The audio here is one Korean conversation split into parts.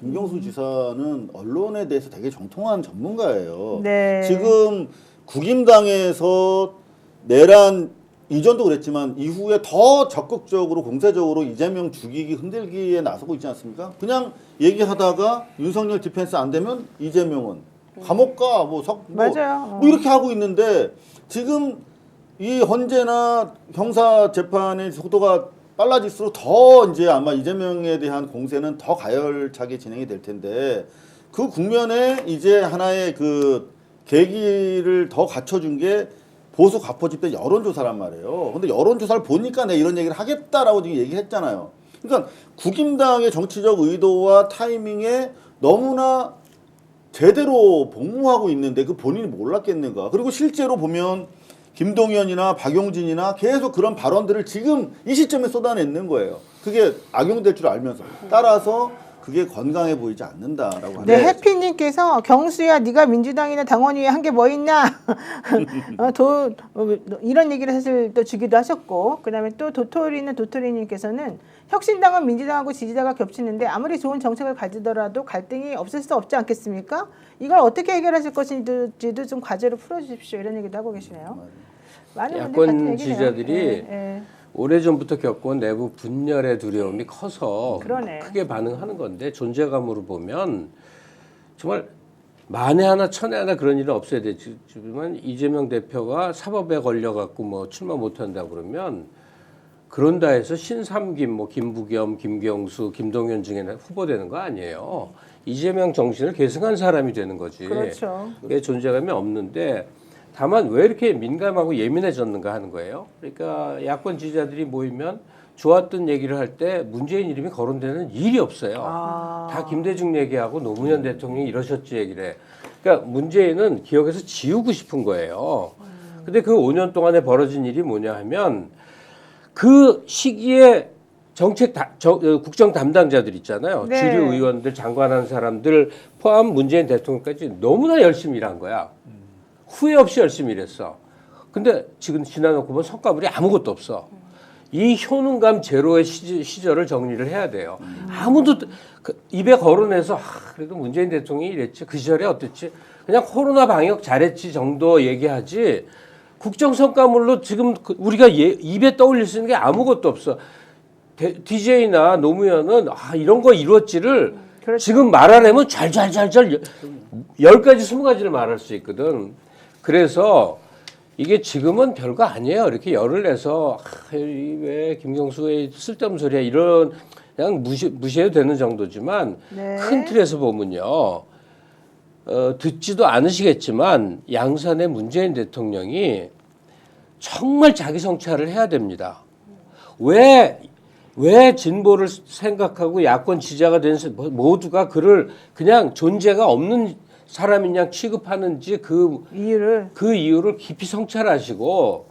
김경수 지사는 언론에 대해서 되게 정통한 전문가예요. 네. 지금 국임당에서 내란 이전도 그랬지만 이후에 더 적극적으로 공세적으로 이재명 죽이기 흔들기에 나서고 있지 않습니까? 그냥 얘기하다가 윤석열 디펜스 안 되면 이재명은 감옥 가, 맞아요. 뭐 이렇게 하고 있는데 지금 이 헌재나 형사 재판의 속도가 빨라질수록 더 이제 아마 이재명에 대한 공세는 더 가열차게 진행이 될 텐데 그 국면에 이제 하나의 그 계기를 더 갖춰준 게 보수 가포 집단 여론조사란 말이에요. 근데 여론조사를 보니까 내가 이런 얘기를 하겠다라고 지금 얘기했잖아요. 그러니까 국임당의 정치적 의도와 타이밍에 너무나 제대로 복무하고 있는데 그 본인이 몰랐겠는가. 그리고 실제로 보면 김동연이나 박용진이나 계속 그런 발언들을 지금 이 시점에 쏟아내는 거예요. 그게 악용될 줄 알면서. 따라서 그게 건강해 보이지 않는다라고 하는데. 네, 해피님께서 경수야 네가 민주당이나 당원 위에 한 게 뭐 있나 이런 얘기를 사실 또 주기도 하셨고, 그다음에 또 도토리님께서는 혁신당은 민주당하고 지지자가 겹치는데 아무리 좋은 정책을 가지더라도 갈등이 없을 수 없지 않겠습니까? 이걸 어떻게 해결하실 것인지도 좀 과제로 풀어주십시오, 이런 얘기도 하고 계시네요. 많은 분들이 같은 야권 얘기네요. 지지자들이 오래전부터 겪어온 내부 분열의 두려움이 커서 그러네. 크게 반응하는 건데, 존재감으로 보면 정말 만에 하나 천에 하나 그런 일은 없어야 되지만 이재명 대표가 사법에 걸려갖고 뭐 출마 못한다 그러면 그런다 해서 신삼김, 뭐 김부겸, 김경수, 김동연 중에는 후보되는 거 아니에요. 이재명 정신을 계승한 사람이 되는 거지. 그렇죠. 그게 존재감이 없는데, 다만 왜 이렇게 민감하고 예민해졌는가 하는 거예요. 그러니까 야권 지지자들이 모이면 좋았던 얘기를 할 때 문재인 이름이 거론되는 일이 없어요. 다 김대중 얘기하고 노무현 대통령이 이러셨지 얘기를 해. 그러니까 문재인은 기억에서 지우고 싶은 거예요. 근데 그 5년 동안에 벌어진 일이 뭐냐 하면 그 시기에 국정 담당자들 있잖아요. 네. 주류 의원들, 장관한 사람들 포함 문재인 대통령까지 너무나 열심히 일한 거야. 후회 없이 열심히 일했어. 근데 지금 지나놓고 보면 성과물이 아무것도 없어. 이 효능감 제로의 시절을 정리를 해야 돼요. 아무도 입에 거론해서 그래도 문재인 대통령이 이랬지, 그 시절에 어땠지, 그냥 코로나 방역 잘했지 정도 얘기하지, 국정 성과물로 지금 우리가 입에 떠올릴 수 있는 게 아무것도 없어. DJ나 노무현은 이런 거 이뤘지를 그렇죠. 지금 말하려면 잘잘잘잘 10가지 20가지를 말할 수 있거든. 그래서 이게 지금은 별거 아니에요. 이렇게 열을 내서 왜 김경수의 쓸데없는 소리야 이런 그냥 무시해도 되는 정도지만, 네. 큰 틀에서 보면요. 듣지도 않으시겠지만 양산의 문재인 대통령이 정말 자기 성찰을 해야 됩니다. 왜 진보를 생각하고 야권 지지자가 된 모두가 그를 그냥 존재가 없는 사람인 양 취급하는지 그 이유를 깊이 성찰하시고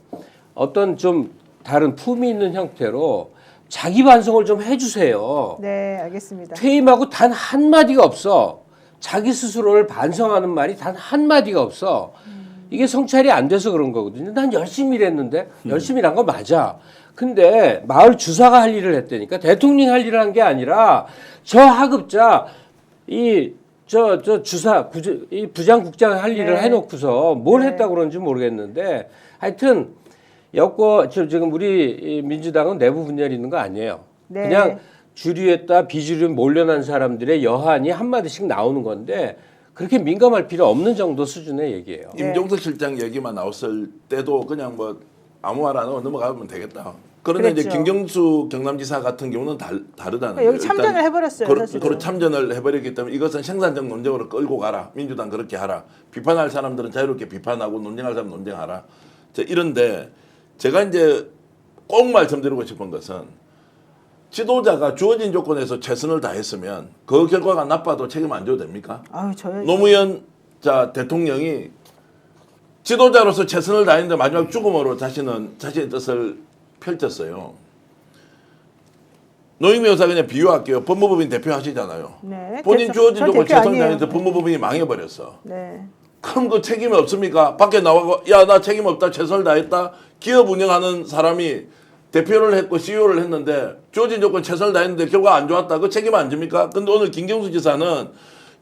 어떤 좀 다른 품위 있는 형태로 자기 반성을 좀 해주세요. 네, 알겠습니다. 퇴임하고 단 한마디가 없어. 자기 스스로를 반성하는 말이 단 한마디가 없어. 이게 성찰이 안 돼서 그런 거거든요. 난 열심히 일했는데, 열심히 일한 거 맞아. 근데 마을 주사가 할 일을 했다니까. 대통령이 할 일을 한 게 아니라 저 하급자 이 부장국장 할 일을 해놓고서 뭘 했다고 그런지 모르겠는데, 하여튼 지금 우리 민주당은 내부 분열이 있는 거 아니에요. 네. 그냥 주류했다 비주류 몰려난 사람들의 여한이 한마디씩 나오는 건데 그렇게 민감할 필요 없는 정도 수준의 얘기예요. 임종석 실장 얘기만 나왔을 때도 그냥 뭐 아무 말 안 하고 넘어가면 되겠다. 그런데 이제 그랬죠. 김경수 경남지사 같은 경우는 다르다는 여기 참전을 해버렸어요. 사실은. 그런 참전을 해버렸기 때문에 이것은 생산적 논쟁으로 끌고 가라. 민주당 그렇게 하라. 비판할 사람들은 자유롭게 비판하고 논쟁할 사람 논쟁하라. 이런데 제가 이제 꼭 말씀드리고 싶은 것은 지도자가 주어진 조건에서 최선을 다했으면 그 결과가 나빠도 책임 안 져도 됩니까? 노무현 대통령이 지도자로서 최선을 다했는데 마지막 죽음으로 자신의 뜻을 펼쳤어요. 노영민 여사 그냥 비유할게요. 법무법인 대표 하시잖아요. 네, 본인 주어진 조건 최선을 아니에요. 다했는데 법무법인이 망해버렸어. 네. 그럼 그 책임이 없습니까? 밖에 나와고 야 나 책임 없다 최선을 다했다. 기업 운영하는 사람이 대표를 했고 CEO를 했는데 주어진 조건 최선을 다했는데 결과 안 좋았다. 그 책임 안 집니까? 근데 오늘 김경수 지사는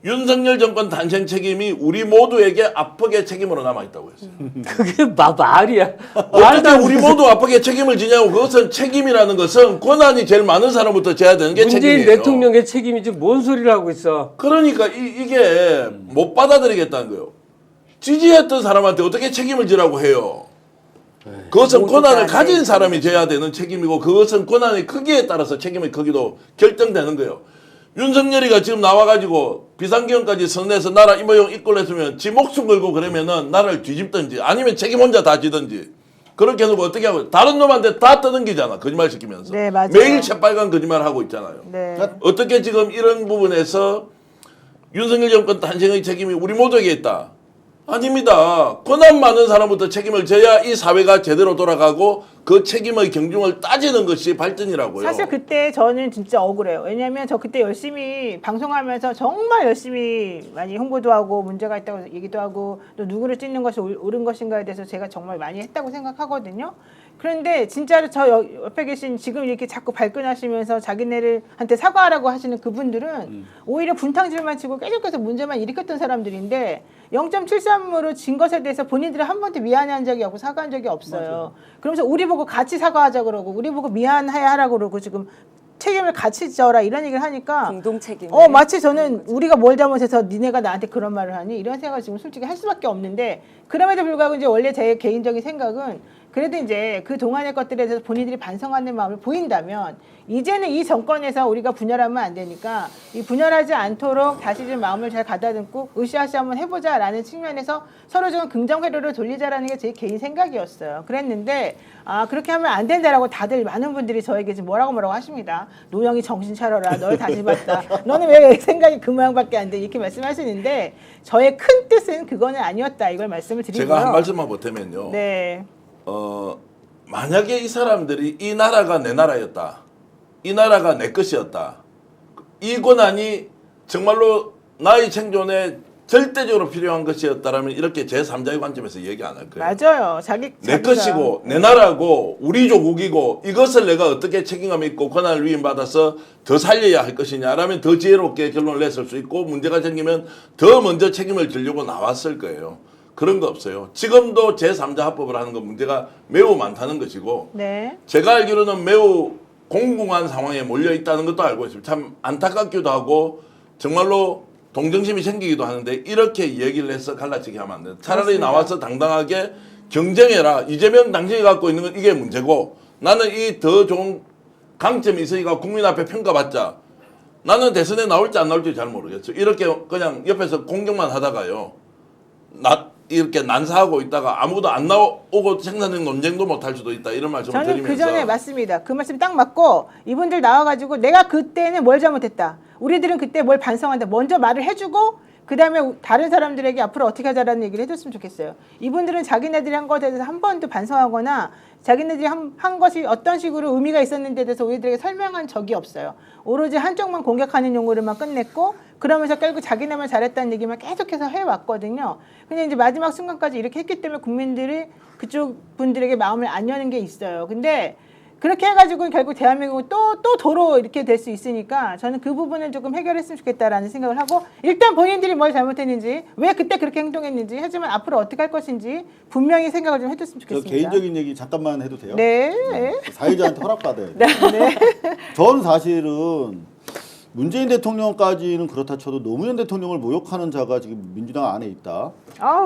윤석열 정권 탄생 책임이 우리 모두에게 아프게 책임으로 남아있다고 했어요. 그게 말이야. 어떻게 우리 모두 아프게 책임을 지냐고. 그것은 책임이라는 것은 권한이 제일 많은 사람부터 져야 되는 게 문재인 책임이에요. 대통령의 책임이지 뭔 소리를 하고 있어. 그러니까 이게 못 받아들이겠다는 거예요. 지지했던 사람한테 어떻게 책임을 지라고 해요. 그것은 권한을 가진 사람이 져야 되는 책임이고 그것은 권한의 크기에 따라서 책임의 크기도 결정되는 거예요. 윤석열이가 지금 나와가지고 비상경까지 선내서 나라 임호영 이끌었으면 지 목숨 걸고 그러면은 나라를 뒤집든지 아니면 책임 혼자 다 지든지 그렇게 해놓고 어떻게 하고 다른 놈한테 다 떠넘기잖아. 거짓말 시키면서. 네, 맞아요. 매일 새빨간 거짓말 하고 있잖아요. 네. 어떻게 지금 이런 부분에서 윤석열 정권 탄생의 책임이 우리 모두에게 있다. 아닙니다. 권한 많은 사람부터 책임을 져야 이 사회가 제대로 돌아가고 그 책임의 경중을 따지는 것이 발전이라고요. 사실 그때 저는 진짜 억울해요. 왜냐하면 저 그때 열심히 방송하면서 정말 열심히 많이 홍보도 하고 문제가 있다고 얘기도 하고 또 누구를 찍는 것이 옳은 것인가에 대해서 제가 정말 많이 했다고 생각하거든요. 그런데 진짜로 저 옆에 계신 지금 이렇게 자꾸 발끈하시면서 자기네들한테 사과하라고 하시는 그분들은 오히려 분탕질만 치고 계속해서 문제만 일으켰던 사람들인데 0.73으로 진 것에 대해서 본인들은 한 번도 미안해한 적이 없고 사과한 적이 없어요. 맞아요. 그러면서 우리 보고 같이 사과하자 그러고 우리 보고 미안해야 하라고 그러고 지금 책임을 같이 져라 이런 얘기를 하니까 공동 책임. 마치 저는 우리가 뭘 잘못해서 니네가 나한테 그런 말을 하니 이런 생각을 지금 솔직히 할 수밖에 없는데 그럼에도 불구하고 이제 원래 제 개인적인 생각은 그래도 이제 그 동안의 것들에 대해서 본인들이 반성하는 마음을 보인다면 이제는 이 정권에서 우리가 분열하면 안 되니까 이 분열하지 않도록 다시 좀 마음을 잘 가다듬고 으쌰으쌰 한번 해보자라는 측면에서 서로 좀 긍정 회로를 돌리자라는 게 제 개인 생각이었어요. 그랬는데 그렇게 하면 안 된다라고 다들 많은 분들이 저에게 지금 뭐라고 하십니다. 노영이 정신 차려라. 널 다시 봤다. 너는 왜 생각이 그 모양밖에 안 돼? 이렇게 말씀하시는데 저의 큰 뜻은 그거는 아니었다. 이걸 말씀을 드리고요. 제가 한 말씀만 보태면요. 네. 만약에 이 사람들이 이 나라가 내 나라였다. 이 나라가 내 것이었다. 이 권한이 정말로 나의 생존에 절대적으로 필요한 것이었다라면 이렇게 제3자의 관점에서 얘기 안 할 거예요. 맞아요. 내 것이고 내 나라고 우리 조국이고 이것을 내가 어떻게 책임감 있고 권한을 위임받아서 더 살려야 할 것이냐라면 더 지혜롭게 결론을 냈을 수 있고 문제가 생기면 더 먼저 책임을 지려고 나왔을 거예요. 그런 거 없어요. 지금도 제3자 합법을 하는 건 문제가 매우 많다는 것이고 네. 제가 알기로는 매우 공공한 상황에 몰려 있다는 것도 알고 있습니다. 참 안타깝기도 하고 정말로 동정심이 생기기도 하는데 이렇게 얘기를 해서 갈라치게 하면 안 돼요. 차라리 그렇습니다. 나와서 당당하게 경쟁해라. 이재명 당신이 갖고 있는 건 이게 문제고 나는 이 더 좋은 강점이 있으니까 국민 앞에 평가받자. 나는 대선에 나올지 안 나올지 잘 모르겠어요. 이렇게 그냥 옆에서 공격만 하다가요. 이렇게 난사하고 있다가 아무도 안 나오고 생산적 논쟁도 못할 수도 있다. 이런 말씀을 저는 드리면서 그 전에 맞습니다. 그 말씀 딱 맞고 이분들 나와가지고 내가 그때는 뭘 잘못했다. 우리들은 그때 뭘 반성한다. 먼저 말을 해주고 그 다음에 다른 사람들에게 앞으로 어떻게 하자라는 얘기를 해줬으면 좋겠어요. 이분들은 자기네들이 한 것에 대해서 한 번도 반성하거나 자기네들이 한 것이 어떤 식으로 의미가 있었는지에 대해서 우리들에게 설명한 적이 없어요. 오로지 한쪽만 공격하는 용어로만 끝냈고 그러면서 결국 자기네만 잘했다는 얘기만 계속해서 해왔거든요. 근데 이제 마지막 순간까지 이렇게 했기 때문에 국민들이 그쪽 분들에게 마음을 안 여는 게 있어요. 근데 그렇게 해가지고 결국 대한민국은 또 도로 이렇게 될 수 있으니까 저는 그 부분은 조금 해결했으면 좋겠다라는 생각을 하고 일단 본인들이 뭘 잘못했는지 왜 그때 그렇게 행동했는지 하지만 앞으로 어떻게 할 것인지 분명히 생각을 좀 해줬으면 저 좋겠습니다. 개인적인 얘기 잠깐만 해도 돼요? 네. 사회자한테 허락받아야 돼요. 네. 전 사실은 문재인 대통령까지는 그렇다 쳐도 노무현 대통령을 모욕하는 자가 지금 민주당 안에 있다.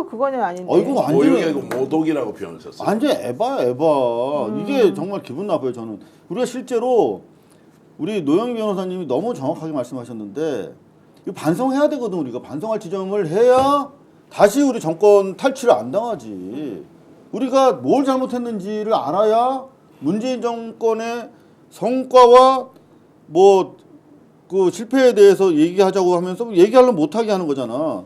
그거는 아닌데. 이거 모욕이 완전히 아니고 모독이라고 표현을 썼어요. 완전 에바야 에바. 이게 정말 기분 나빠요 저는. 우리가 실제로 우리 노영희 변호사님이 너무 정확하게 말씀하셨는데 이거 반성해야 되거든. 우리가 반성할 지점을 해야 다시 우리 정권 탈취를 안 당하지. 우리가 뭘 잘못했는지를 알아야 문재인 정권의 성과와 그 실패에 대해서 얘기하자고 하면서 얘기하려면 못하게 하는 거잖아.